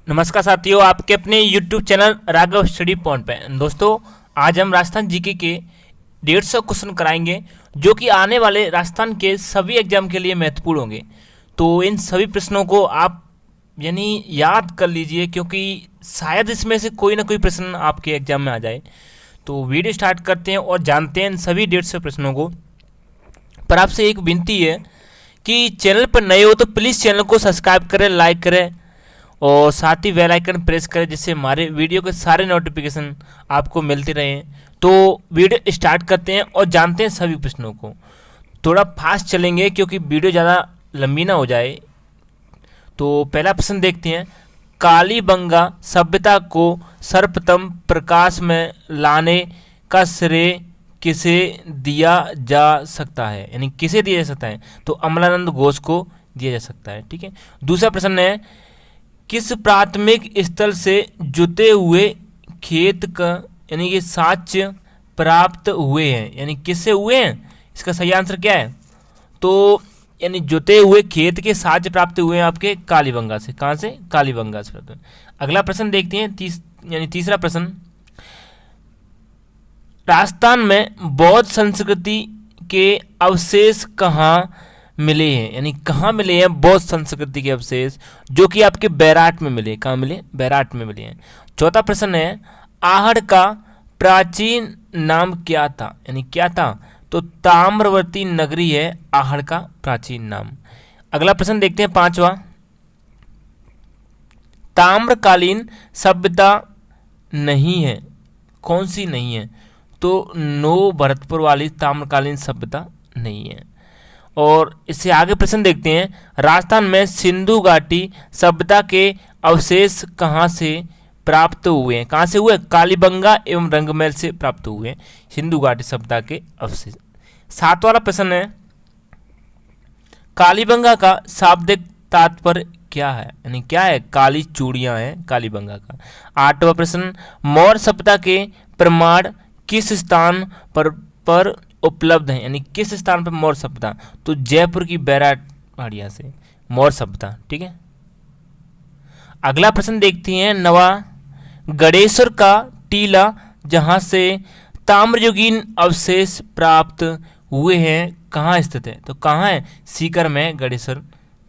नमस्कार साथियों, आपके अपने YouTube channel Raghav study point पे। दोस्तों, आज हम राजस्थान जीके के 150 क्वेश्चन कराएंगे जो कि आने वाले राजस्थान के सभी एग्जाम के लिए महत्वपूर्ण होंगे। तो इन सभी प्रश्नों को आप याद कर लीजिए, क्योंकि शायद इसमें से कोई ना कोई प्रश्न आपके एग्जाम में आ जाए। तो वीडियो स्टार्ट करते हैं और जानते हैं इन सभी 150 प्रश्नों को। पर आपसे एक विनती है कि चैनल पर नए हो तो प्लीज़ चैनल को सब्सक्राइब करें, लाइक करें और साथ ही बेल आइकन प्रेस करें, जिससे हमारे वीडियो के सारे नोटिफिकेशन आपको मिलते रहें। तो वीडियो स्टार्ट करते हैं और जानते हैं सभी प्रश्नों को। थोड़ा फास्ट चलेंगे क्योंकि वीडियो ज़्यादा लंबी ना हो जाए। तो पहला प्रश्न देखते हैं। कालीबंगा सभ्यता को सर्वप्रथम प्रकाश में लाने का श्रेय किसे दिया जा सकता है, यानी किसे दिया जा सकता है? तो अमलानंद घोष को दिया जा सकता है। ठीक है। दूसरा प्रश्न है, किस प्राथमिक स्थल से जुते हुए खेत का यानी कि साक्ष्य प्राप्त हुए हैं, यानी किससे हुए हैं? इसका सही आंसर क्या है? तो यानी जुते हुए खेत के साक्ष्य प्राप्त हुए हैं आपके कालीबंगा से। कहाँ से? कालीबंगा से प्राप्त हुए। अगला प्रश्न देखते हैं, तीसरा प्रश्न। राजस्थान में बौद्ध संस्कृति के अवशेष कहाँ मिले हैं, यानी कहाँ मिले हैं बौद्ध संस्कृति के अवशेष, जो कि आपके बैराट में मिले। कहाँ मिले? बैराट में मिले हैं। चौथा प्रश्न है, आहड़ का प्राचीन नाम क्या था, यानी क्या था? तो ताम्रवर्ती नगरी है आहड़ का प्राचीन नाम। अगला प्रश्न देखते हैं, पांचवा। ताम्रकालीन सभ्यता नहीं है, कौन सी नहीं है? तो नो भरतपुर वाली ताम्रकालीन सभ्यता नहीं है। और इससे आगे प्रश्न देखते हैं, राजस्थान में सिंधु घाटी सभ्यता के अवशेष कहाँ से प्राप्त हुए हैं? कहाँ से हुए? कालीबंगा एवं रंगमहल से प्राप्त हुए हैं सिंधु घाटी सभ्यता के अवशेष। सातवां वाला प्रश्न है, कालीबंगा का शाब्दिक तात्पर्य क्या है, यानी क्या है? काली चूड़ियां हैं कालीबंगा का। आठवां प्रश्न, मौर्य सभ्यता के प्रमाण किस स्थान पर उपलब्ध है, यानी किस स्थान पर मौर्य सभ्यता? तो जयपुर की बैराट पहाड़िया से मौर्य सभ्यता। ठीक है। अगला प्रश्न देखते हैं, नवा। गणेश्वर का टीला जहां से ताम्रयुगीन अवशेष प्राप्त हुए हैं कहाँ स्थित है? तो कहाँ है? सीकर में गणेश्वर।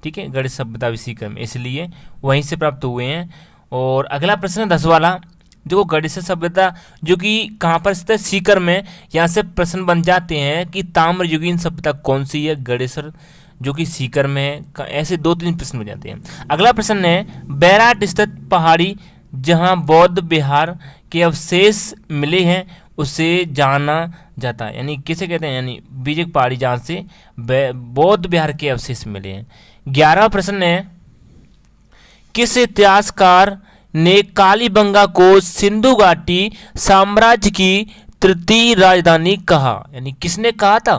ठीक है। गणेश सभ्यता भी सीकर में, इसलिए वहीं से प्राप्त हुए हैं। और अगला प्रश्न 10 वाला, जो गणेश सभ्यता जो कि कहाँ पर स्थित है? सीकर में। यहाँ से प्रश्न बन जाते हैं कि ताम्रयुगीन सभ्यता कौन सी है? गणेश्वर, जो कि सीकर में है। ऐसे 2-3 प्रश्न हो जाते हैं। अगला प्रश्न है, बैराट स्थित पहाड़ी जहाँ बौद्ध विहार के अवशेष मिले हैं उसे जाना जाता है, यानी किसे कहते हैं? यानी बीजक पहाड़ी जहाँ से बौद्ध विहार के अवशेष मिले हैं। 11वां प्रश्न है, किस इतिहासकार ने कालीबंगा को सिंधु घाटी साम्राज्य की तृतीय राजधानी कहा, यानी किसने कहा था?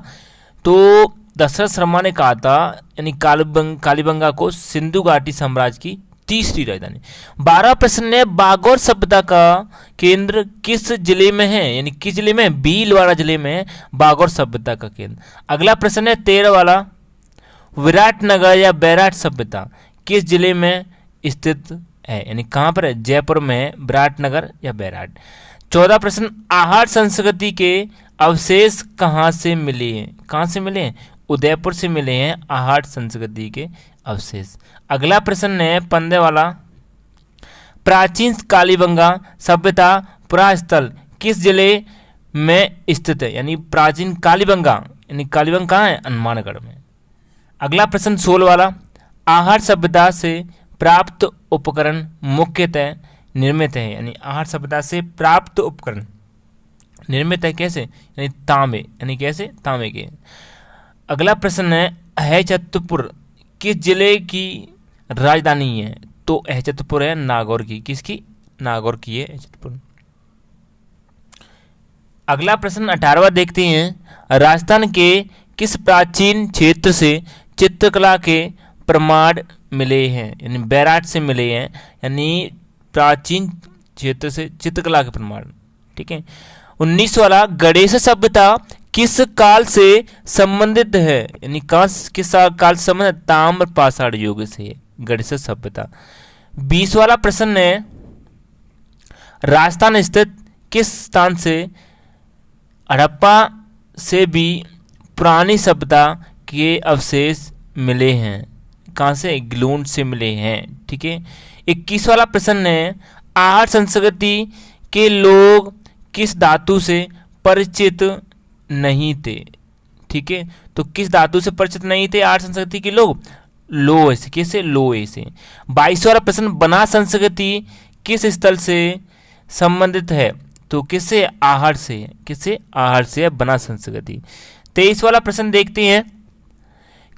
तो दशरथ शर्मा ने कहा था, यानी कालीबंगा को सिंधु घाटी साम्राज्य की तीसरी राजधानी। 12वां प्रश्न है, बागौर सभ्यता का केंद्र किस जिले में है, यानी किस जिले में? भीलवाड़ा जिले में है बागौर सभ्यता का केंद्र। अगला प्रश्न है 13 वाला, विराटनगर या बैराट सभ्यता किस जिले में स्थित है, यानी कहाँ पर है? जयपुर में है विराटनगर या बैराट। 14 प्रश्न, आहड़ संस्कृति के अवशेष कहाँ से मिले हैं? कहाँ से मिले हैं? उदयपुर से मिले हैं आहड़ संस्कृति के अवशेष। अगला प्रश्न है 15 वाला, प्राचीन कालीबंगा सभ्यता पुरास्थल किस जिले में स्थित है, यानी प्राचीन कालीबंगा, यानी कालीबंगा कहाँ है? हनुमानगढ़ में। अगला प्रश्न 16 वाला, आहड़ सभ्यता से प्राप्त उपकरण मुख्यतः निर्मित है, यानी आहड़ सभ्यता से प्राप्त उपकरण निर्मित है कैसे? यानी तांबे, यानी कैसे? तांबे के। अगला प्रश्न है चतुरपुर किस जिले की राजधानी है? तो चतुरपुर है नागौर की। किसकी? नागौर की है चतुरपुर। अगला प्रश्न 18वां देखते हैं, राजस्थान के किस प्राचीन क्षेत्र से चित्रकला के प्रमाण मिले हैं, यानी बैराट से मिले हैं, यानी प्राचीन क्षेत्र से चित्रकला के प्रमाण। ठीक है। 19 वाला, गणेश सभ्यता किस काल से संबंधित है, यानी किस काल से संबंधित? ताम्र पाषाण युग से गणेश सभ्यता। 20 वाला प्रश्न है, राजस्थान स्थित किस स्थान से हड़प्पा से भी पुरानी सभ्यता के अवशेष मिले हैं? कहाँ से? ग्लून से मिले हैं। ठीक है। 21 वाला प्रश्न है, आहार संस्कृति के लोग किस धातु से परिचित नहीं थे? ठीक है, तो किस धातु से परिचित नहीं थे आहार संस्कृति के लोग? लोहे से। किससे? लोहे से। 22 वाला प्रश्न, बना संस्कृति किस स्थल से संबंधित है? तो किससे? आहार से। किससे? आहार से है बना संस्कृति। 23 वाला प्रश्न देखते हैं,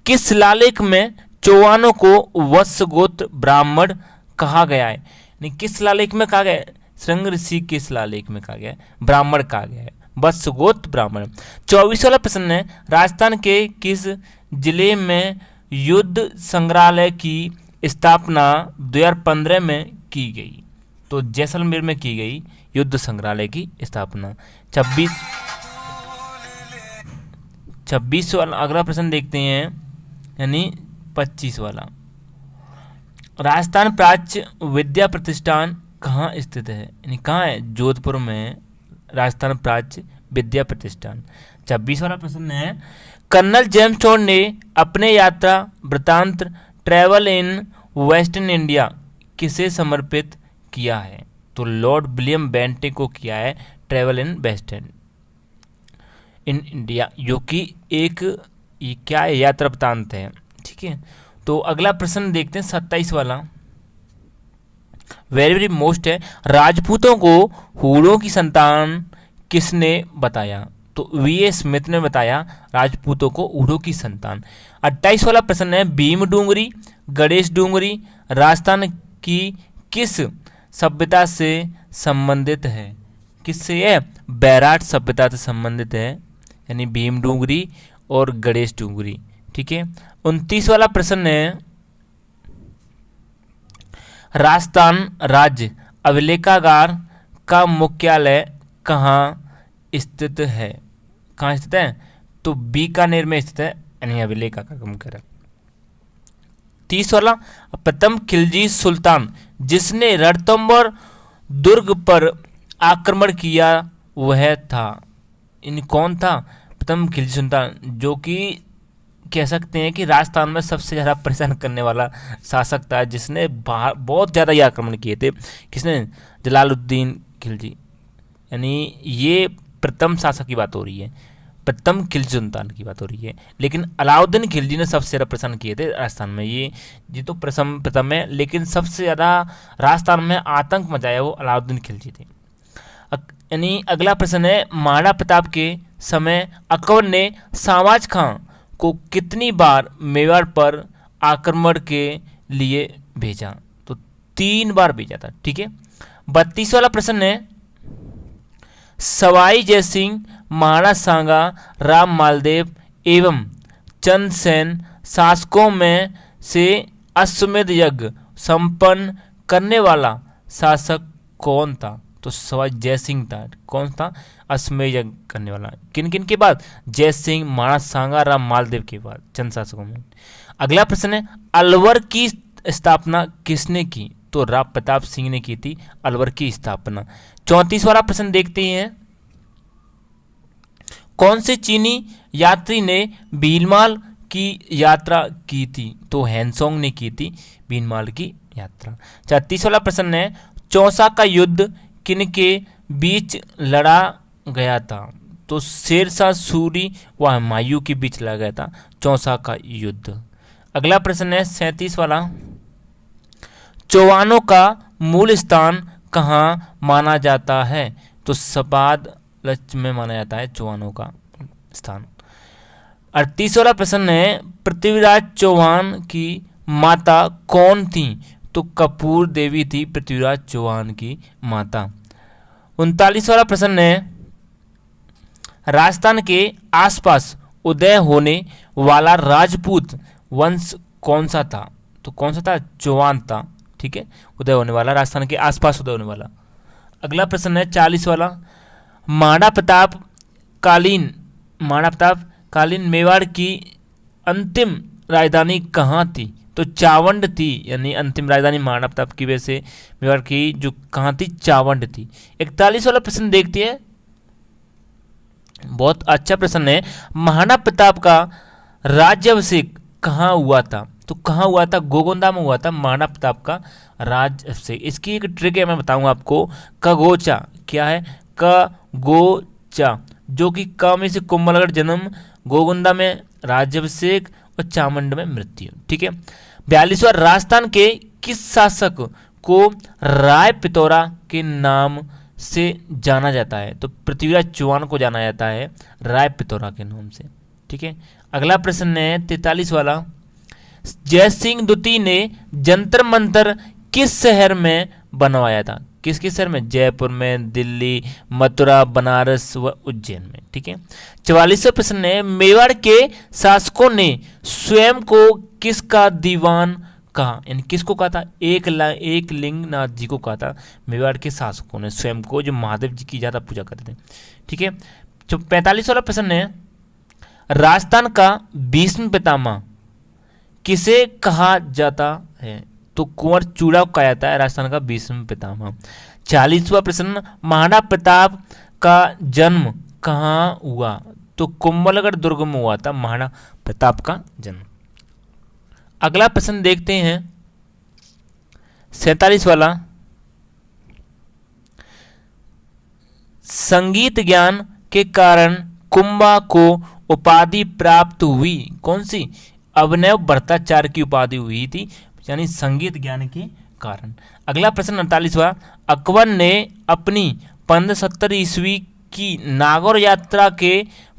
किस शिलालेख में चौहानों को वत्स गोत्र ब्राह्मण कहा गया है? नहीं, किस शिलालेख में कहा गया है? श्रृंग ऋषि के शिलालेख में कहा गया है, ब्राह्मण कहा गया है, वत्स गोत्र ब्राह्मण। 24 वाला प्रश्न है, राजस्थान के किस जिले में युद्ध संग्रहालय की स्थापना 2015 में की गई? तो जैसलमेर में की गई युद्ध संग्रहालय की स्थापना। 26 वाला अगला प्रश्न देखते हैं, यानी 25 वाला, राजस्थान प्राच्य विद्या प्रतिष्ठान कहाँ स्थित है? यानी कहाँ है? जोधपुर में राजस्थान प्राच्य विद्या प्रतिष्ठान। 26 वाला प्रश्न है, कर्नल जेम्स टोड ने अपने यात्रा वृत्तांत ट्रैवल इन वेस्टर्न इंडिया किसे समर्पित किया है? तो लॉर्ड विलियम बेंटिक को किया है travel in western in India, जो कि एक ये क्या है? यात्रा वृत्तांत है। ठीक है, तो अगला प्रश्न देखते हैं 27 वाला, वेरी वेरी मोस्ट है, राजपूतों को हूणों की संतान किसने बताया? तो वी.ए. स्मिथ ने बताया राजपूतों को हूणों की संतान। 28 वाला प्रश्न है, भीम डूंगरी गणेश डूंगरी राजस्थान की किस सभ्यता से संबंधित है? किससे है? बैराट सभ्यता से संबंधित है, यानी भीम डूंगरी और गणेश डूंगरी। ठीक है। 29 वाला प्रश्न है, राजस्थान राज्य अभिलेखागार का मुख्यालय कहाँ स्थित है? कहाँ स्थित है? तो बीकानेर में स्थित है, यानी अभिलेखागार का मुख्यालय। 30 वाला, प्रथम खिलजी सुल्तान जिसने रणथंभौर दुर्ग पर आक्रमण किया वह था? इन कौन था? प्रथम खिलजी सुल्तान, जो कि कह सकते हैं कि राजस्थान में सबसे ज़्यादा परेशान करने वाला शासक था, जिसने बहुत ज़्यादा ये आक्रमण किए थे। किसने? जलालुद्दीन खिलजी, यानी ये प्रथम शासक की बात हो रही है, प्रथम खिलजी सुल्तान की बात हो रही है। लेकिन अलाउद्दीन खिलजी ने सबसे ज़्यादा परेशान किए थे राजस्थान में। ये तो प्रथम है, लेकिन सबसे ज़्यादा राजस्थान में आतंक मचाया वो अलाउद्दीन खिलजी थे। यानी अगला प्रश्न है, महाराणा प्रताप के समय अकबर ने सामाज खां को कितनी बार मेवाड़ पर आक्रमण के लिए भेजा? तो 3 बार भेजा था। ठीक है। 32 वाला प्रश्न है, सवाई जयसिंह महाराणा सांगा राम मालदेव एवं चंद्रसेन शासकों में से अश्वमेध यज्ञ संपन्न करने वाला शासक कौन था? तो सवाई जयसिंह था। कौन था? अश्वमेध यज्ञ करने वाला। किन किन के बाद? जयसिंह, महाराणा सांगा, राम मालदेव के बाद चंद शासकों में। अगला प्रश्न है, अलवर की स्थापना किसने की? तो राव प्रताप सिंह ने की थी अलवर की स्थापना। 34 वाला प्रश्न देखते हैं, कौन से चीनी यात्री ने भीलमाल की यात्रा की थी? तो हैंसोंग ने की थी भीलमाल की यात्रा। 36 वाला प्रश्न है, चौसा का युद्ध किनके बीच लड़ा गया था? तो शेरशाह सूरी व हुमायूं के बीच लड़ा गया था चौसा का युद्ध। अगला प्रश्न है 37 वाला, चौहानों का मूल स्थान कहाँ माना जाता है? तो सपाद लक्ष्य में माना जाता है चौहानों का स्थान। 38 वाला प्रश्न है, पृथ्वीराज चौहान की माता कौन थी? तो कपूर देवी थी पृथ्वीराज चौहान की माता। 39 वाला प्रश्न है, राजस्थान के आसपास उदय होने वाला राजपूत वंश कौन सा था? तो कौन सा था? चौहान था। ठीक है, उदय होने वाला, राजस्थान के आसपास उदय होने वाला। अगला प्रश्न है 40 वाला, महाराणा प्रताप कालीन मेवाड़ की अंतिम राजधानी कहाँ थी? तो चावंड थी, यानी अंतिम राजधानी महाराणा प्रताप की वजह से मेवाड़ की जो कहाँ थी, चावंड थी। 41 वाला प्रश्न देखते हैं, बहुत अच्छा प्रश्न है। महाराणा प्रताप का राज्याभिषेक कहाँ हुआ था? तो कहाँ हुआ था? गोगोंदा में हुआ था महाराणा प्रताप का राज्याभिषेक। इसकी एक ट्रिक है, मैं बताऊंगा आपको। कगोचा क्या है? कगोचा, जो कि क में से कोमलगढ़ जन्म, गोगोंदा में राज्याभिषेक और चामुंड में मृत्यु। ठीक है। 42वां, राजस्थान के किस शासक को राय पिथौरा के नाम से जाना जाता है? तो पृथ्वीराज चौहान को जाना जाता है राय पिथौरा के नाम से। ठीक है। अगला प्रश्न है 43 वाला, जय सिंह द्वितीय ने जंतर मंतर किस शहर में बनवाया था? किस किस शहर में? जयपुर में, दिल्ली, मथुरा, बनारस व उज्जैन में। ठीक है। 44वां प्रश्न है, मेवाड़ के शासकों ने स्वयं को किसका दीवान कहा? यानी किसको कहा था? एक लिंगनाथ जी को कहा था मेवाड़ के शासकों ने स्वयं को, जो महादेव जी की ज्यादा पूजा करते थे। ठीक है। 45 वाला प्रश्न है, राजस्थान का भीष्म पितामह किसे कहा जाता है? तो कुंवर चूड़ा को कहा जाता है राजस्थान का भीष्म पितामह। 40वां प्रश्न, महाराणा प्रताप का जन्म कहाँ हुआ? तो कुंभलगढ़ दुर्ग में हुआ था महाराणा प्रताप का जन्म। अगला प्रश्न देखते हैं 47 वाला, संगीत ज्ञान के कारण कुंभा को उपाधि प्राप्त हुई कौन सी? अभिनव भट्टाचार्य की उपाधि हुई थी, यानी संगीत ज्ञान के कारण। अगला प्रश्न 48वां, अकबर ने अपनी 1570 ईस्वी की नागौर यात्रा के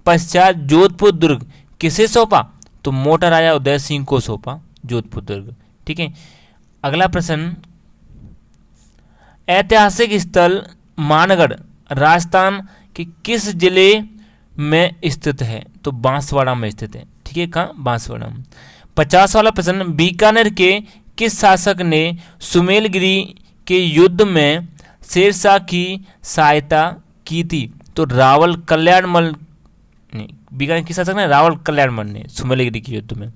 पश्चात जोधपुर दुर्ग किसे सौंपा? तो मोटा राजा उदय सिंह को सौंपा जोधपुर दुर्ग। ठीक है। अगला प्रश्न, ऐतिहासिक स्थल मानगढ़ राजस्थान के किस जिले में स्थित है? तो बांसवाड़ा में स्थित है। ठीक है। कहाँ? बांसवाड़ा में। 50 वाला प्रश्न, बीकानेर के किस शासक ने सुमेलगिरी के युद्ध में शेरशाह की सहायता की थी? तो रावल कल्याणमल ने, बीकानेर के शासक ने रावल कल्याणमल ने सुमेलगिरी के युद्ध में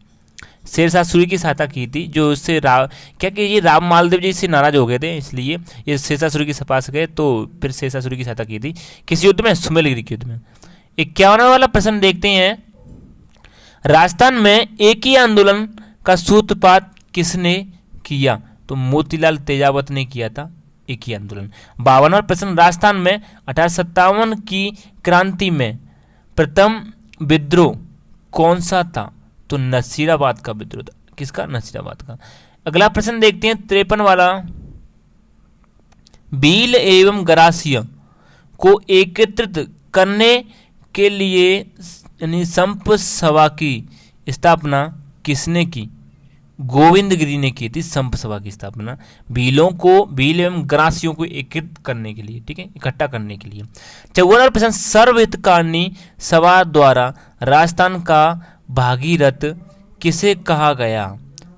शेरशाह सूरी की सहायता की थी, जो उससे क्या कि ये राम मालदेव जी से नाराज हो गए थे, इसलिए ये शेरशाह सूरी के पास गए, तो फिर शेरशाह सूरी की सहायता की थी किस युद्ध में? सुमेलगिरी के युद्ध में। 51वां वाला प्रश्न देखते हैं, राजस्थान में एक ही आंदोलन का सूत्रपात किसने किया? तो मोतीलाल तेजावत ने किया था एक ही आंदोलन। 52वां प्रश्न, राजस्थान में 1857 की क्रांति में प्रथम विद्रोह कौन सा था? तो नसीराबाद का विद्रोह था। किसका? नसीराबाद का। अगला प्रश्न देखते हैं 53 वाला, भील एवं गरासिया को एकत्रित करने के लिए यानी संप सभा की स्थापना किसने की? गोविंदगिरी ने की थी संप सभा की स्थापना, भील एवं ग्रासियों को एकत्रित करने के लिए। ठीक है, इकट्ठा करने के लिए। 54वां प्रश्न, सर्वहितकारिणी सभा द्वारा राजस्थान का भागीरथ किसे कहा गया?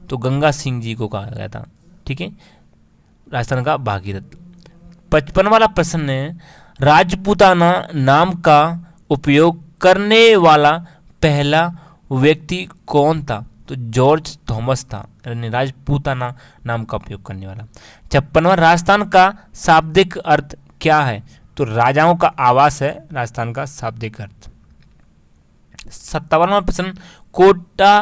तो गंगा सिंह जी को कहा गया था। ठीक है, राजस्थान का भागीरथ। 55वां वाला प्रश्न है, राजपूताना नाम का उपयोग करने वाला पहला व्यक्ति कौन था? तो जॉर्ज थॉमस था, यानी राजपूताना नाम का उपयोग करने वाला। 56वां, राजस्थान का शाब्दिक अर्थ क्या है? तो राजाओं का आवास है राजस्थान का शाब्दिक अर्थ। 57वां प्रश्न, कोटा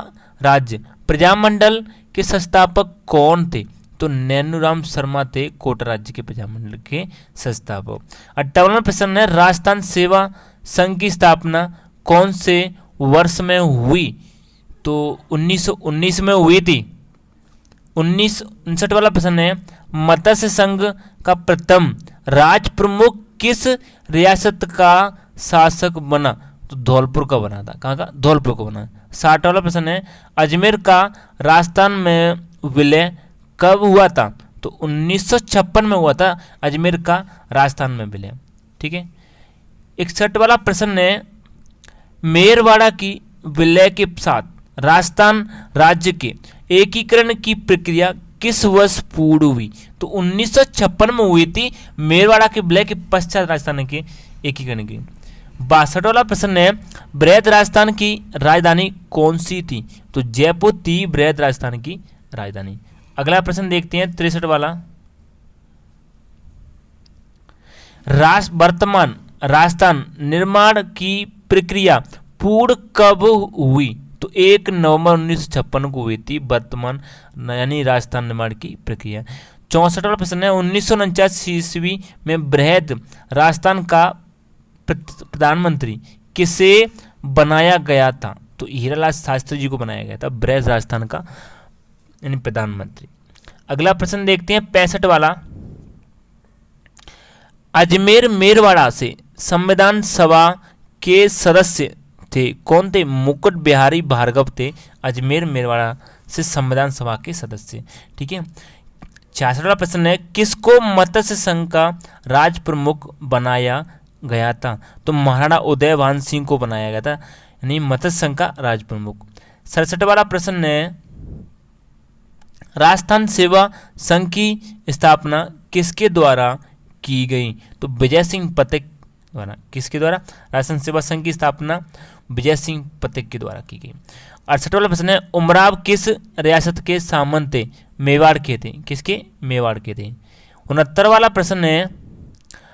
राज्य प्रजामंडल के संस्थापक कौन थे? तो नैनूराम शर्मा थे कोटा राज्य के प्रजामंडल के संस्थापक। 58वां प्रश्न है, राजस्थान सेवा संघ की स्थापना कौन से वर्ष में हुई? तो 1919 में हुई थी। 59 वाला प्रश्न है, मत्स्य संघ का प्रथम राज प्रमुख किस रियासत का शासक बना? तो धौलपुर का बना था। कहाँ का? धौलपुर का बना। 60 वाला प्रश्न है, अजमेर का राजस्थान में विलय कब हुआ था? तो 1956 में हुआ था अजमेर का राजस्थान में विलय। ठीक है। 61 वाला प्रश्न है, मेरवाड़ा की विलय के साथ राजस्थान राज्य के एकीकरण की प्रक्रिया किस वर्ष पूर्ण हुई? तो 1956 में हुई थी मेरवाड़ा के विलय के पश्चात राजस्थान के एकीकरण की। 62 वाला प्रश्न है, बृहद राजस्थान की राजधानी कौन सी थी? तो जयपुर थी बृहद राजस्थान की राजधानी। अगला प्रश्न देखते हैं 63 वाला। वर्तमान राजस्थान निर्माण की प्रक्रिया पूर्ण कब हुई? तो 1 नवंबर 1956 को हुई थी वर्तमान यानी राजस्थान निर्माण की प्रक्रिया। 64वां प्रश्न है 1949 ईस्वी में बृहद राजस्थान का प्रधानमंत्री किसे बनाया गया था? तो हीरालाल शास्त्री जी को बनाया गया था बृहद राजस्थान का यानी प्रधानमंत्री। अगला प्रश्न देखते हैं 65 वाला। अजमेर मेरवाड़ा से संविधान सभा के सदस्य थे कौन थे? मुकुट बिहारी भार्गव थे अजमेर मेरवाड़ा से संविधान सभा के सदस्य। ठीक है। 66वां प्रश्न है किसको मत्स्य संघ का राज प्रमुख बनाया गया था? तो महाराणा उदयभान सिंह को बनाया गया था यानी मत्स्य संघ का राज प्रमुख। 67 वाला प्रश्न है राजस्थान सेवा संघ की स्थापना किसके द्वारा की गई? तो विजय सिंह पथिक द्वारा। किसके द्वारा? राजस्थान सेवा संघ की स्थापना विजय सिंह पथिक के द्वारा की गई। 68 वाला प्रश्न है उमराव किस रियासत के सामंत थे? मेवाड़ के थे। किसके? मेवाड़ के थे। 69 वाला प्रश्न है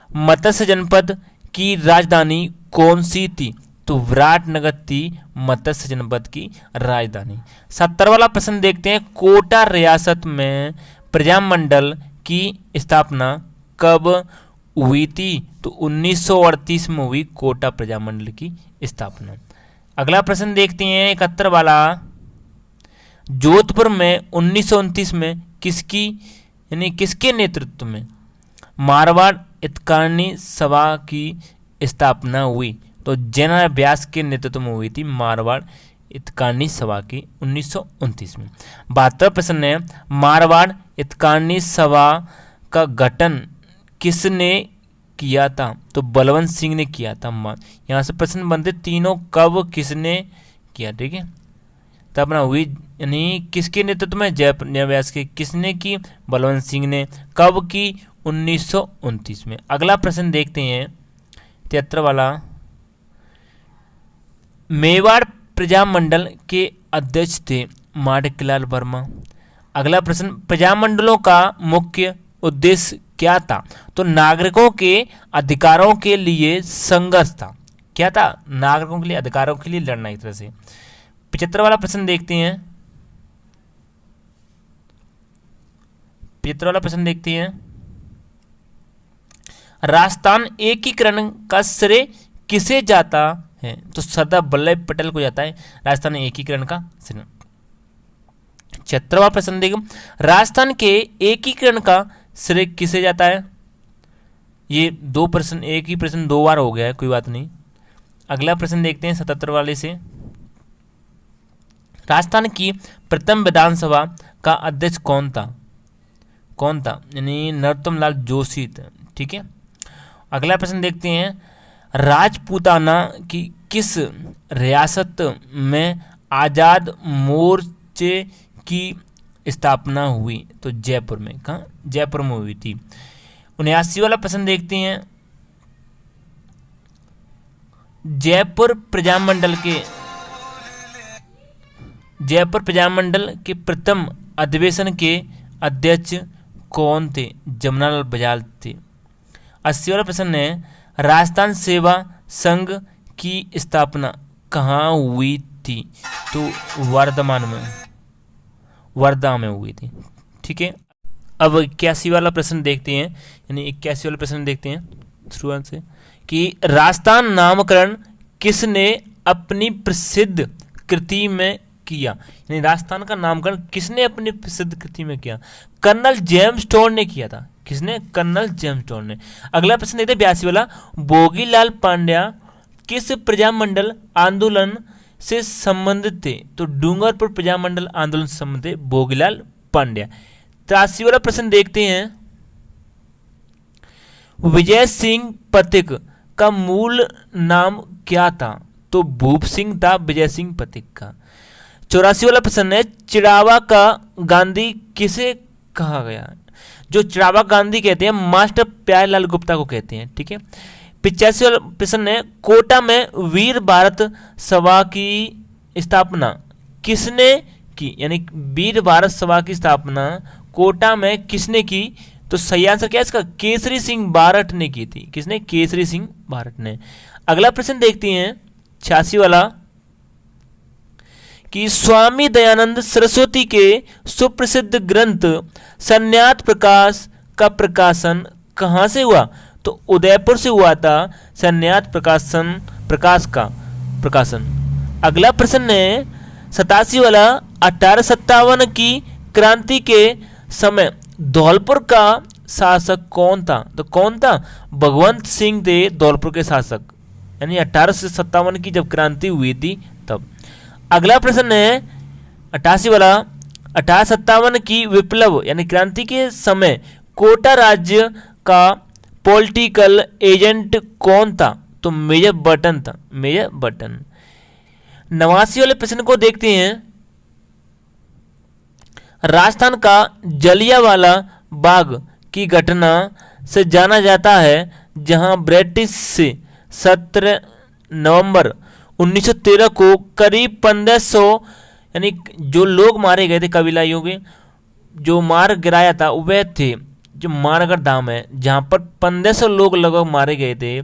मत्स्य जनपद की राजधानी कौन सी थी? तो विराटनगर थी मत्स्य जनपद की राजधानी। 70 वाला प्रश्न देखते हैं कोटा रियासत में प्रजामंडल की स्थापना कब हुई थी? तो 1938 में हुई कोटा प्रजामंडल की स्थापना। अगला प्रश्न देखते हैं 71 वाला। जोधपुर में 1929 में किसकी यानी किसके नेतृत्व में मारवाड़ हितकारिणी सभा की स्थापना हुई? तो जैना व्यास के नेतृत्व में हुई थी मारवाड़ हितकारिणी सभा की 1929 में। 72 प्रश्न है मारवाड़ हितकारिणी सभा का गठन किसने किया था? तो बलवंत सिंह ने किया था। यहाँ से प्रश्न बनते तीनों कब किसने किया? ठीक है। तब ना हुई यानी किसके नेतृत्व में? जय व्यास के। किसने की? बलवंत सिंह ने। कब की? 1929 में। अगला प्रश्न देखते हैं 73 वाला। मेवाड़ प्रजामंडल के अध्यक्ष थे माणिकलाल वर्मा। अगला प्रश्न प्रजामंडलों का मुख्य उद्देश्य क्या था? तो नागरिकों के अधिकारों के लिए संघर्ष था। क्या था? नागरिकों के लिए अधिकारों के लिए लड़ना एक तरह से। 75 वाला प्रश्न देखते हैं। 75 वाला प्रश्न देखते हैं राजस्थान एकीकरण का श्रेय किसे जाता है? तो सरदार वल्लभ पटेल को जाता है राजस्थान एकीकरण का श्रेय। 76वां प्रश्न देखो राजस्थान के एकीकरण का श्रेय किसे जाता है? ये दो प्रश्न एक ही प्रश्न दो बार हो गया है, कोई बात नहीं। अगला प्रश्न देखते हैं 77 वाले से। राजस्थान की प्रथम विधानसभा का अध्यक्ष कौन था? कौन था? यानी नरोत्तम लाल जोशी था। ठीक है। अगला प्रश्न देखते हैं राजपूताना की किस रियासत में आजाद मोर्चे की स्थापना हुई? तो जयपुर में। कहाँ? जयपुर में हुई थी। 79 वाला प्रश्न देखते हैं जयपुर प्रजामंडल के प्रथम अधिवेशन के अध्यक्ष कौन थे? जमनालाल बजाज थे। 80 वाला प्रश्न है राजस्थान सेवा संघ की स्थापना कहाँ हुई थी? तो वर्धा में हुई थी। ठीक है। अब 81 वाला प्रश्न देखते हैं, यानी 81 वाला प्रश्न देखते हैं शुरुआत से कि राजस्थान नामकरण किसने अपनी प्रसिद्ध कृति में किया? यानी राजस्थान का नामकरण किसने अपनी प्रसिद्ध कृति में किया? कर्नल जेम्स टोन ने किया था। किसने? कर्नल जेम्स टोन ने। अगला प्रश्न देखते हैं 82 वाला। भोगीलाल पांड्या किस प्रजामंडल आंदोलन से संबंधित थे? तो डूंगरपुर प्रजामंडल आंदोलन से संबंधित भोगीलाल पांड्या। 83 वाला प्रश्न देखते हैं विजय सिंह पथिक का मूल नाम क्या था? तो भूप सिंह था विजय सिंह पथिक का। 84 वाला प्रश्न है चिड़ावा का गांधी किसे कहा गया? जो चिड़ावा गांधी कहते हैं मास्टर प्यारेलाल गुप्ता को कहते हैं। ठीक है। 85 वाला प्रश्न है कोटा में वीर भारत सभा की स्थापना किसने की यानी वीर भारत सभा की स्थापना कोटा में किसने की? तो सही आंसर क्या है इसका? केसरी सिंह बारठ ने की थी। किसने? केसरी सिंह बारठ ने। अगला प्रश्न देखते हैं 86 वाला कि स्वामी दयानंद सरस्वती के सुप्रसिद्ध ग्रंथ संन्यात प्रकाश का प्रकाशन कहां से हुआ? तो उदयपुर से हुआ था संन्यात प्रकाश का प्रकाशन। अगला प्रश्न है 87 वाला 1857 की क्रांति के समय धौलपुर का शासक कौन था? तो कौन था? भगवंत सिंह थे धौलपुर के शासक, यानी 1857 की जब क्रांति हुई थी तब। अगला प्रश्न है 88 वाला 1857 की विप्लव यानी क्रांति के समय कोटा राज्य का पॉलिटिकल एजेंट कौन था? तो मेजर बर्टन था, मेजर बर्टन। 89 वाले प्रश्न को देखते हैं। राजस्थान का जलियांवाला बाग की घटना से जाना जाता है जहां ब्रिटिश से 17 नवंबर 1913 को करीब 1500 यानी जो लोग मारे गए थे, कबीलाइयों के जो मार गिराया था वह थे जो मानगढ़ धाम है, जहां पर 1500 लोग लगभग मारे गए थे।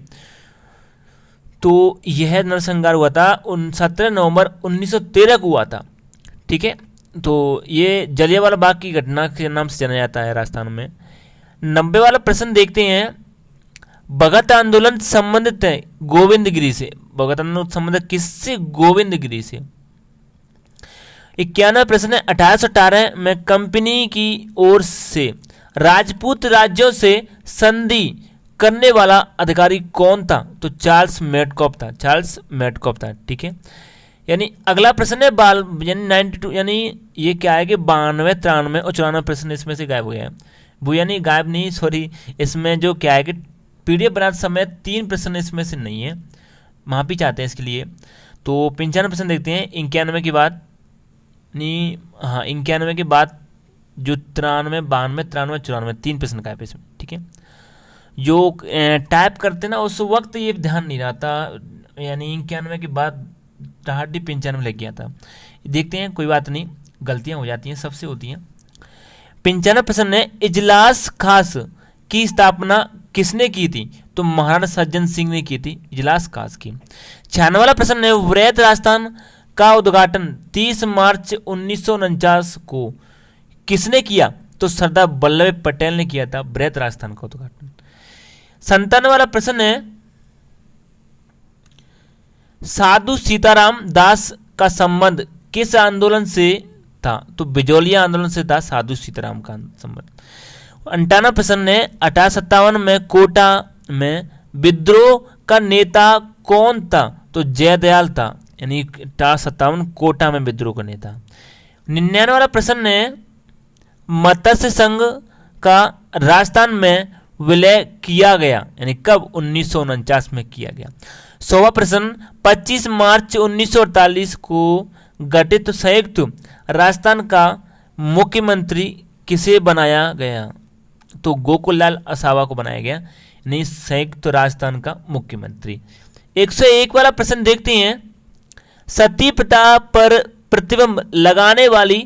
तो यह नरसंहार हुआ था 17 नवंबर 1913 को हुआ था। ठीक है, तो ये जलियांवाला बाग की घटना के नाम से जाना जाता है राजस्थान में। 90 वाला प्रश्न देखते हैं। भगत आंदोलन संबंधित है गोविंदगिरी से। भगत आंदोलन संबंधित किससे? गोविंदगिरी से। 91 प्रश्न है 1818 में कंपनी की ओर से राजपूत राज्यों से संधि करने वाला अधिकारी कौन था? तो चार्ल्स मेडकॉफ था, चार्ल्स मेडकॉफ था। ठीक है, यानी अगला प्रश्न है यानी 92 यानी ये क्या है कि 92, 93 और 94 प्रश्न इसमें से गायब हो गया है। वो यानी गायब नहीं, सॉरी, इसमें जो क्या है कि पीडीएफ बनाते समय 3 प्रश्न इसमें से नहीं है, माफी चाहते हैं इसके लिए। तो 95 प्रश्न देखते हैं 91 के बाद, नहीं हाँ 91 के बाद जो 93, 92, 93, 94 3 प्रश्न गायब है इसमें। ठीक है, जो टाइप करते ना उस वक्त ये ध्यान नहीं रहता, यानी 91 के बाद 95 लग गया था। देखते हैं, कोई बात नहीं, गलतियां हो जाती हैं, सबसे होती हैं। 95 प्रश्न है इजलास खास की स्थापना किसने की थी? तो महाराणा सज्जन सिंह ने की थी इजलास खास की। 96 वाला प्रश्न है वृहत राजस्थान का उद्घाटन 30 मार्च 1949 को किसने किया? तो सरदार वल्लभ भाई पटेल ने किया था वृहत राजस्थान का उद्घाटन। 97 वाला प्रश्न है साधु सीताराम दास का संबंध किस आंदोलन से था? तो बिजोलिया आंदोलन से था साधु सीताराम का संबंध। 98 प्रश्न है 1857 में कोटा में विद्रोह का नेता कौन था? तो जयदयाल था, यानी 1857 कोटा में विद्रोह का नेता। 99 वाला प्रश्न है मत्स्य संघ का राजस्थान में विलय किया गया, यानी कब? 1949 में किया गया। 100वां प्रश्न 25 मार्च 1948 को गठित संयुक्त राजस्थान का मुख्यमंत्री किसे बनाया गया? तो गोकुललाल असावा को बनाया गया, यानी संयुक्त राजस्थान का मुख्यमंत्री। 101 वाला प्रश्न देखते हैं सती प्रथा पर प्रतिबंध लगाने वाली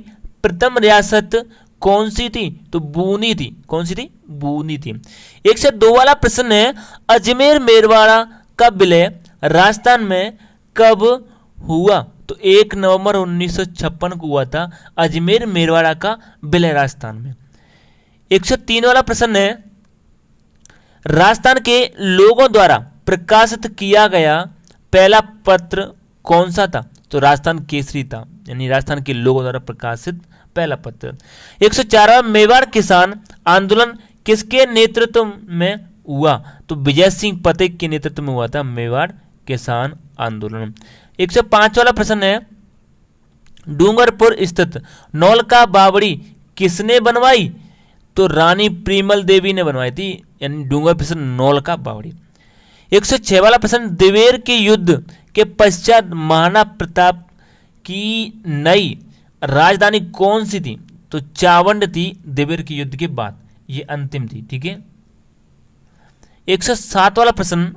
प्रथम रियासत कौन सी थी? तो बूनी थी। कौन सी थी? बूनी थी। 102 वाला प्रश्न है अजमेर मेरवाड़ा का विलय राजस्थान में कब हुआ? तो 1 नवंबर 1956 को हुआ था अजमेर मेरवाड़ा का विलय राजस्थान में। 103 वाला प्रश्न है राजस्थान के लोगों द्वारा प्रकाशित किया गया पहला पत्र कौन सा था? तो राजस्थान केसरी था, यानी राजस्थान के लोगों द्वारा प्रकाशित पहला पत्र। 104 मेवाड़ किसान आंदोलन किसके नेतृत्व में हुआ? तो विजय सिंह पतेक के नेतृत्व में हुआ था मेवाड़ किसान आंदोलन। 105 वाला प्रश्न है डूंगरपुर स्थित नौलखा बावड़ी किसने बनवाई? तो रानी प्रीमल देवी ने बनवाई थी, यानी डूंगरपुर स्थित नौलखा बावड़ी। 106 वाला प्रश्न दिवेर के युद्ध के पश्चात महाराणा प्रताप की नई राजधानी कौन सी थी? तो चावंड थी दिवेर के युद्ध के बाद, ये अंतिम थी। ठीक है, 107 वाला प्रश्न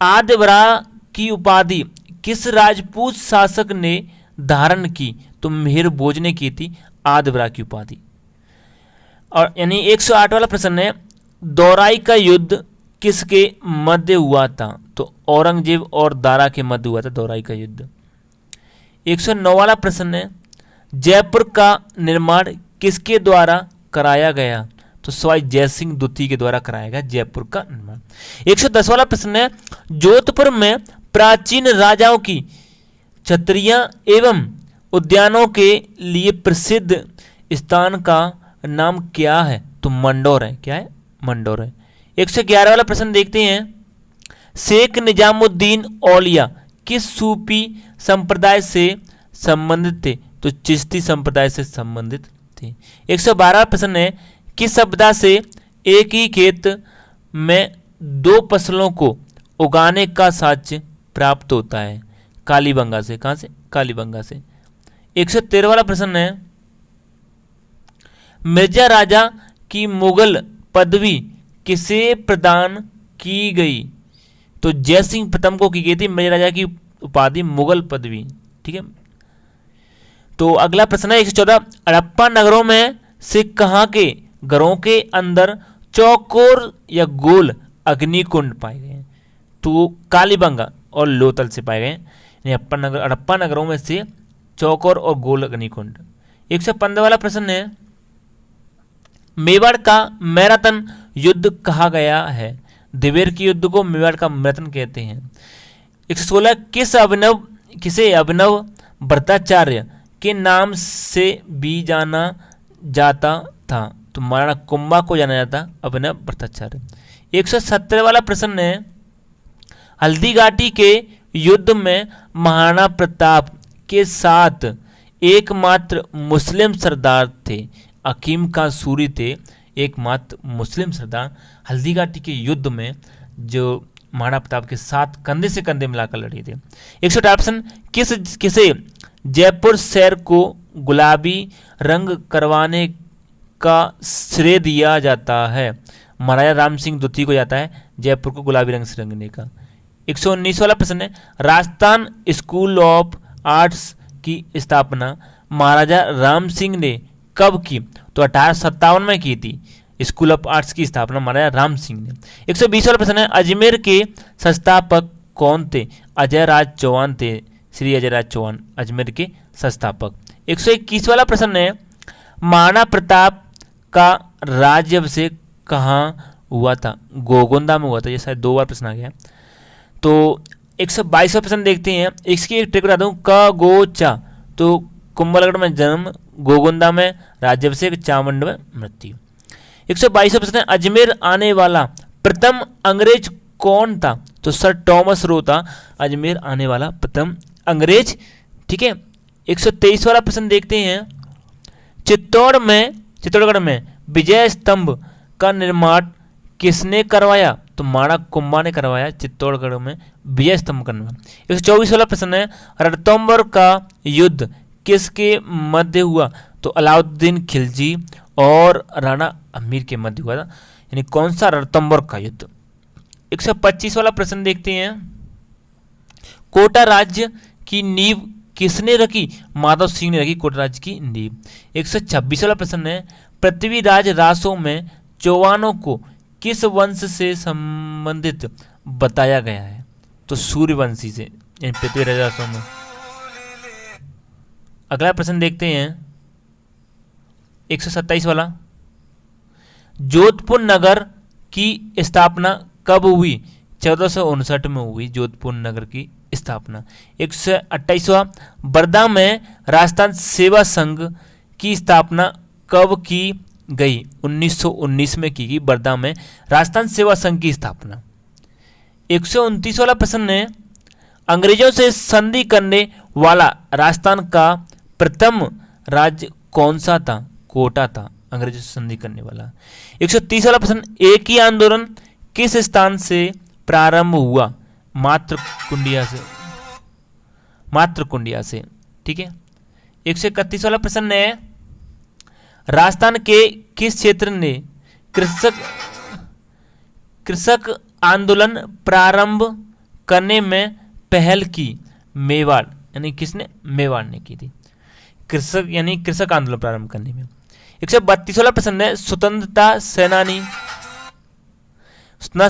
आदिवरा की उपाधि किस राजपूत शासक ने धारण की तो मिहिर भोज ने की थी आदिवरा की उपाधि। और यानी 108 वाला प्रश्न है, दौराई का युद्ध किसके मध्य हुआ था? तो औरंगजेब और दारा के मध्य हुआ था दौराई का युद्ध। 109 वाला प्रश्न है, जयपुर का निर्माण किसके द्वारा कराया गया? तो सवाई जयसिंह द्वितीय के द्वारा कराया गया जयपुर का निर्माण। 110 वाला प्रश्न है, जोधपुर में प्राचीन राजाओं की छतरियां एवं उद्यानों के लिए प्रसिद्ध स्थान का नाम क्या है? तो मंडोर है। क्या है? मंडोर है। 111 वाला प्रश्न देखते हैं, शेख निजामुद्दीन औलिया किस सूफी संप्रदाय से संबंधित थे? तो चिश्ती संप्रदाय से संबंधित थे। 112 प्रश्न है, किस आपदा से एक ही खेत में दो फसलों को उगाने का साक्ष्य प्राप्त होता है? कालीबंगा से। कहां से? कालीबंगा से। 113 वाला प्रश्न है, मिर्जा राजा की मुगल पदवी किसे प्रदान की गई? तो जयसिंह प्रथम को की गई थी मिर्जा राजा की उपाधि मुगल पदवी। ठीक है। तो अगला प्रश्न है 114, हड़प्पा नगरों में से कहां के घरों के अंदर चौकोर या गोल अग्निकुंड पाए गए? तो कालीबंगा और लोथल से पाए गए। हड़प्पा नगरों में से चौकोर और गोल अग्निकुंड। 115 वाला प्रश्न है, मेवाड़ का मैराथन युद्ध कहा गया है? दिवेर के युद्ध को मेवाड़ का मैराथन कहते हैं। 116, किसे अभिनव भट्टाचार्य के नाम से भी जाना जाता था? तो महाराणा कुंभा को जाना जाता अभिनव भट्टाचार्य। 117 वाला प्रश्न है, हल्दीघाटी के युद्ध में महाराणा प्रताप के साथ एकमात्र मुस्लिम सरदार थे। हकीम खां सूरी थे एकमात्र मुस्लिम सरदार हल्दीघाटी के युद्ध में जो महाराणा प्रताप के साथ कंधे से कंधे मिलाकर लड़े थे। 118 प्रश्न, किसे जयपुर शहर को गुलाबी रंग करवाने का श्रेय दिया जाता है? महाराजा राम सिंह द्वितीय को जाता है जयपुर को गुलाबी रंग से रंगने का। 119 वाला प्रश्न है, राजस्थान स्कूल ऑफ आर्ट्स की स्थापना महाराजा राम सिंह ने कब की? तो 1857 में की थी स्कूल ऑफ आर्ट्स की स्थापना महाराजा राम सिंह ने। 120 वाला प्रश्न है, अजमेर के संस्थापक कौन थे? अजय राज चौहान थे। श्री अजय राज चौहान अजमेर के संस्थापक। 121 वाला प्रश्न है, महाराणा प्रताप का राज्याभिषेक कहाँ हुआ था? गोगोंदा में हुआ था। ये शायद 2 बार प्रश्न आ गया। तो 122वां प्रश्न देखते हैं, इसकी एक ट्रिक बता दूं, क गो चा। तो कुंभलगढ़ में जन्म, गोगोंदा में राज्याभिषेक, चामुंड में मृत्यु। 122वां प्रश्न है, अजमेर आने वाला प्रथम अंग्रेज कौन था? तो सर टॉमस रो था अजमेर आने वाला प्रथम अंग्रेज। ठीक है। 123 वाला प्रश्न देखते हैं, चित्तौड़गढ़ में विजय स्तंभ का निर्माण किसने करवाया? तो महाराणा कुंभा ने करवाया चित्तौड़गढ़ में विजय स्तंभ का निर्माण। 124 वाला प्रश्न है, रणथंभौर का युद्ध किसके मध्य हुआ? तो अलाउद्दीन खिलजी और राणा अमीर के मध्य हुआ था। यानी कौन सा? रणथंभौर का युद्ध। 125 वाला प्रश्न देखते हैं, कोटा राज्य की नींव किसने रखी? माधव सिंह ने रखी कोटा राज्य की नींव। 126 वाला प्रश्न है, पृथ्वीराज रासों में चौहानों को किस वंश से संबंधित बताया गया है? तो सूर्यवंशी से, यानी पृथ्वीराज रासों में। अगला प्रश्न देखते हैं 127 वाला, जोधपुर नगर की स्थापना कब हुई? 1459 में हुई जोधपुर नगर की स्थापना। 128वां, वर्धा में राजस्थान सेवा संघ की स्थापना कब की गई? 1919 में की गई वर्धा में राजस्थान सेवा संघ की स्थापना। 129 वाला प्रश्न है, अंग्रेजों से संधि करने वाला राजस्थान का प्रथम राज्य कौन सा था? कोटा था अंग्रेजों से संधि करने वाला। 130 वाला प्रश्न, एक ही आंदोलन किस स्थान से प्रारंभ हुआ? मात्रकुंडिया से। ठीक है। 131 वाला प्रश्न है, राजस्थान के किस क्षेत्र ने कृषक आंदोलन प्रारंभ करने में पहल की? मेवाड़। यानी किसने, मेवाड़ ने की थी, कृषक यानी कृषक आंदोलन प्रारंभ करने में। 132 वाला प्रश्न है, स्वतंत्रता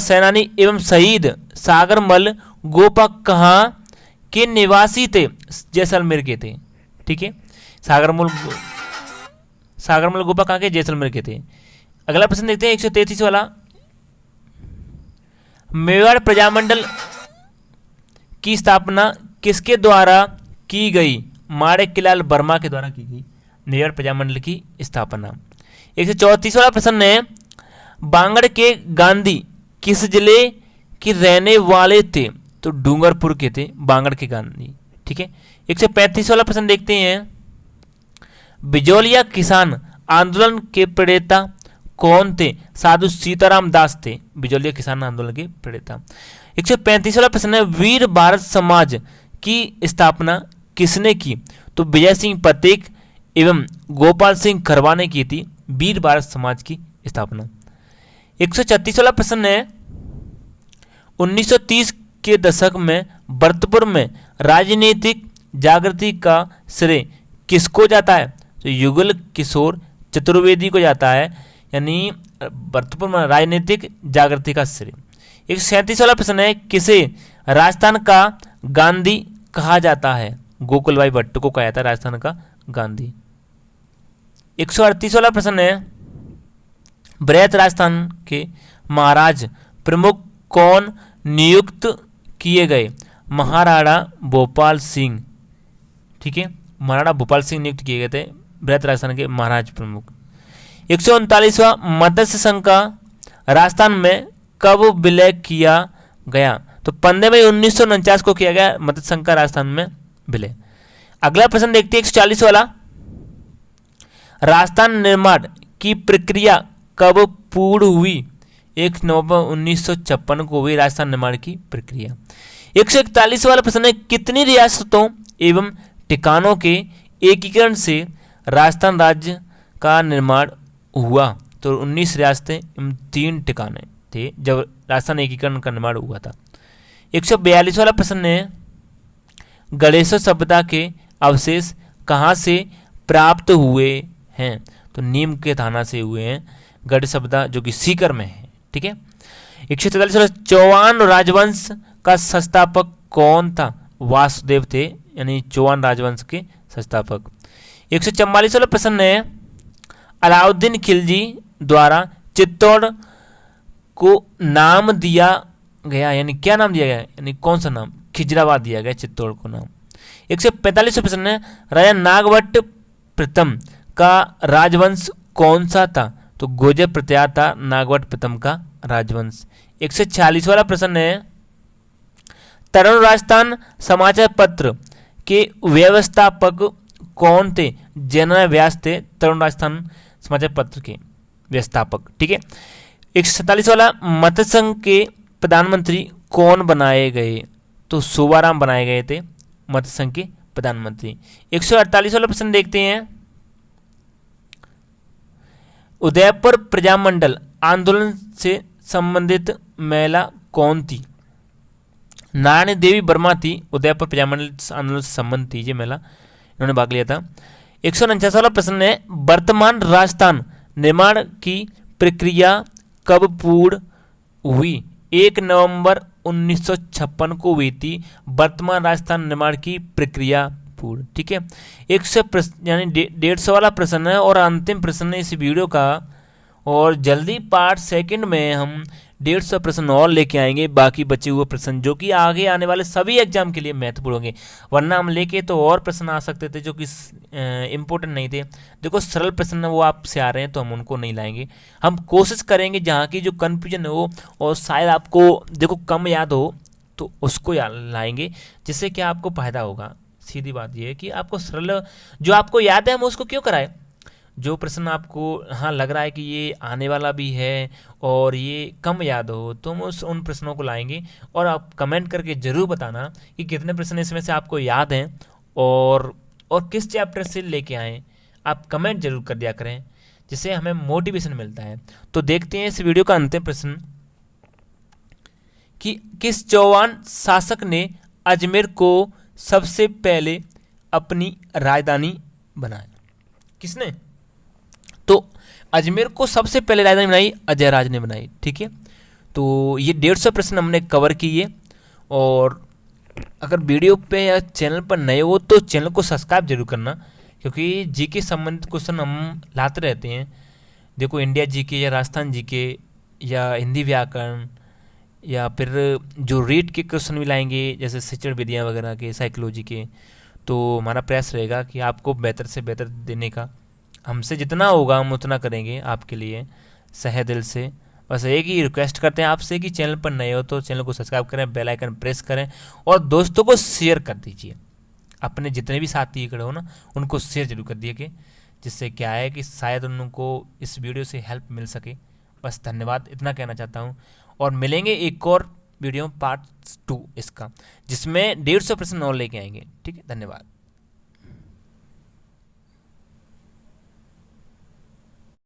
सेनानी एवं शहीद सागरमल गोपा कहाँ के निवासी थे, जैसलमेर के थे। ठीक है, सागरमल गोपा कहाँ के, जैसलमेर के थे। अगला प्रश्न देखते हैं 133 वाला, मेवाड़ प्रजामंडल की स्थापना किसके द्वारा की गई, माणिक्यलाल वर्मा के द्वारा की गई मेवाड़ प्रजामंडल की स्थापना। 134 वाला प्रश्न है, बांगड़ के गांधी किस जिले के रहने वाले थे, तो डूंगरपुर के थे बांगड़ के गांधी। ठीक है, 135 वाला प्रश्न देखते हैं, बिजौलिया किसान आंदोलन के प्रणेता कौन थे, साधु सीताराम दास थे बिजौलिया किसान आंदोलन के प्रणेता। 135 वाला प्रश्न है, वीर भारत समाज की स्थापना किसने की, तो विजय सिंह पतेक एवं गोपाल सिंह खरवा ने की थी वीर भारत समाज की स्थापना। 136 वाला प्रश्न है, 1930 के दशक में भरतपुर में राजनीतिक जागृति का श्रेय किसको जाता है, तो युगल किशोर चतुर्वेदी को जाता है, यानी भरतपुर में राजनीतिक जागृति का श्रेय। 137 वाला प्रश्न है, किसे राजस्थान का गांधी कहा जाता है, गोकुल भाई भट्ट को कहा जाता है राजस्थान का गांधी। 138 वाला प्रश्न है, बृहत राजस्थान के महाराज प्रमुख कौन नियुक्त किए गए, महाराणा भोपाल सिंह। ठीक है, महाराणा भोपाल सिंह नियुक्त किए गए थे बृहत राजस्थान के महाराज प्रमुख। 139वां, मत्स्य संघ का राजस्थान में कब विलय किया गया, तो 15 मई 1949 को किया गया मत्स्य संघ का राजस्थान में विलय। अगला प्रश्न देखते हैं 140 वाला, राजस्थान निर्माण की प्रक्रिया कब पूर्ण हुई, 1 नवंबर 1956 को हुई राजस्थान निर्माण की प्रक्रिया। 141 वाला प्रश्न है, कितनी रियासतों एवं ठिकानों के एकीकरण से राजस्थान राज्य का निर्माण हुआ, तो 19 रियासतें एवं 3 ठिकाने थे जब राजस्थान एकीकरण का निर्माण हुआ था। 142 वाला प्रश्न है, गणेश सभ्यता के अवशेष कहाँ से प्राप्त हुए हैं, तो नीम के थाना से हुए हैं गढ़ सभ्यता जो कि सीकर में है। ठीक है, 143 वाला, चौहान राजवंश का संस्थापक कौन था, वासुदेव थे, यानी चौहान राजवंश के संस्थापक। 144 वाला प्रश्न है, अलाउद्दीन खिलजी द्वारा चित्तौड़ को नाम दिया गया, यानी क्या नाम दिया गया, यानी कौन सा नाम, खिजराबाद दिया गया चित्तौड़ को नाम। 145 प्रश्न है, राजा नागभट्ट प्रथम का राजवंश कौन सा था, तो गुर्जर प्रत्यार था नागभट्ट प्रथम का राजवंश। 146 वाला प्रश्न है, तरुण राजस्थान समाचार पत्र के व्यवस्थापक कौन थे, जनरल व्यास थे तरुण राजस्थान समाचार पत्र के व्यवस्थापक। ठीक है, 147 वाला, मत्स्य संघ के प्रधानमंत्री कौन बनाए गए, तो शोभाराम बनाए गए थे मत्स्य संघ के प्रधानमंत्री। 148 वाला प्रश्न देखते हैं, उदयपुर प्रजामंडल आंदोलन से संबंधित महिला कौन थी, नारायणी देवी वर्मा थी, उदयपुर प्रजामंडल आंदोलन से संबंधित थी ये महिला, इन्होंने भाग लिया था। 149 वाला प्रश्न है, वर्तमान राजस्थान निर्माण की प्रक्रिया कब पूर्ण हुई, 1 नवंबर 1956 को हुई थी वर्तमान राजस्थान निर्माण की प्रक्रिया पूर्ण। ठीक है, 100 यानी 150 वाला प्रश्न है और अंतिम प्रश्न है इस वीडियो का, और जल्दी पार्ट सेकंड में हम 150 प्रश्न और लेके आएंगे, बाकी बचे हुए प्रश्न जो कि आगे आने वाले सभी एग्जाम के लिए महत्वपूर्ण होंगे, वरना हम लेके तो और प्रश्न आ सकते थे जो कि इम्पोर्टेंट नहीं थे। देखो सरल प्रश्न वो आपसे आ रहे हैं तो हम उनको नहीं लाएंगे, हम कोशिश करेंगे जहाँ की जो कन्फ्यूजन हो और शायद आपको देखो कम याद हो तो उसको लाएंगे, जिससे क्या आपको फायदा होगा। सीधी बात ये है कि आपको सरल जो आपको याद है हम उसको क्यों कराएं, जो प्रश्न आपको हाँ लग रहा है कि ये आने वाला भी है और ये कम याद हो तो हम उन प्रश्नों को लाएंगे, और आप कमेंट करके ज़रूर बताना कि कितने प्रश्न इसमें से आपको याद हैं और किस चैप्टर से लेके आएँ, आप कमेंट जरूर कर दिया करें जिससे हमें मोटिवेशन मिलता है। तो देखते हैं इस वीडियो का अंतिम प्रश्न कि किस चौहान शासक ने अजमेर को सबसे पहले अपनी राजधानी बनाया? किसने? तो अजमेर को सबसे पहले राजधानी बनाई अजयराज ने बनाई। ठीक है, तो ये 150 प्रश्न हमने कवर किए। और अगर वीडियो पे या चैनल पर नए हो तो चैनल को सब्सक्राइब जरूर करना, क्योंकि जीके संबंधित क्वेश्चन हम लाते रहते हैं। देखो, इंडिया जीके या राजस्थान जीके या हिंदी व्याकरण या फिर जो रीड के क्वेश्चन भी लाएंगे, जैसे शिक्षण विधियाँ वगैरह के, साइकोलॉजी के। तो हमारा प्रयास रहेगा कि आपको बेहतर से बेहतर देने का। हमसे जितना होगा हम उतना करेंगे आपके लिए सहे दिल से। बस एक ही रिक्वेस्ट करते हैं आपसे कि चैनल पर नए हो तो चैनल को सब्सक्राइब करें, बेल आइकन प्रेस करें और दोस्तों को शेयर कर दीजिए। अपने जितने भी साथी खड़े हो ना, उनको शेयर जरूर कर दिए, कि जिससे क्या है कि शायद उनको इस वीडियो से हेल्प मिल सके। बस धन्यवाद, इतना कहना चाहता हूँ। और मिलेंगे एक और वीडियो पार्ट 2 इसका, जिसमें 150 प्रश्न और लेके आएंगे। ठीक है, धन्यवाद।